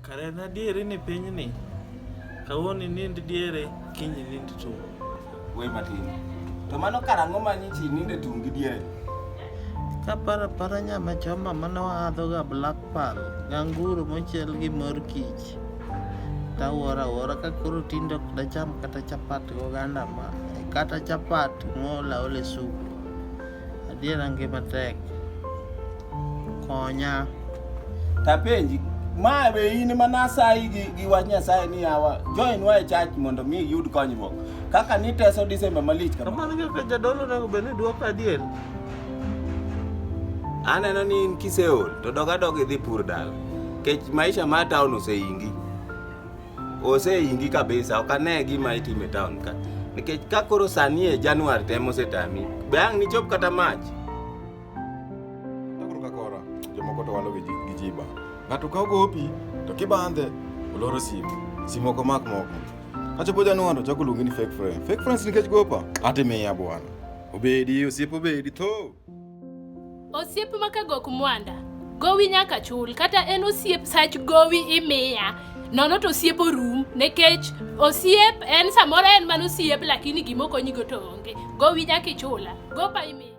Kare na diere ni piny ni. Kawoni nind diere, kinyi nind tu. We matin. To mano karang'o manyichi ninde tungi diere? Kapara nyama choma mano adho ga black pearl, ganguro mochiel gi mor kich. Tawora ka koro tindo da cham kata chapat go ganda ma. Kata chapat mola ole sup. Adiera ngima tek. Konya. Tapenji, ma be in manasai gi wach Nyasaye ni yawa join wa e church mondo mi yud konyruok. Kaka ni teso Disemba malich kama. Kamano kaka jadolo na bende duoka adier. Aneno ni in kiseol to doga idhi pur dala. Kech maisha ma town oseingi. Oseingi kabisa, ok ane gima itime town ka. Nikech ka koro sani e January temo setami. Bang' ni chop kata mach. Takoro kakora, jomoko to walo gi jiba. Ng'ato ka ogopi, to kibandhe, oloro simu ok omak moko. Kachopo January to chako luongi ni fake friend. Fake friends nikech gopa, ati miya bwana. Obedi, osiepe obedi, tho. Osiepe makago kumwanda, gowi nyaka chul, kata en osiep sach gowi imiya. Nono to osiep orum, nekech osiep en samoro en man osiep lakini gimokonyigo to onge. Gowi nyaka ichula, gopa imiya.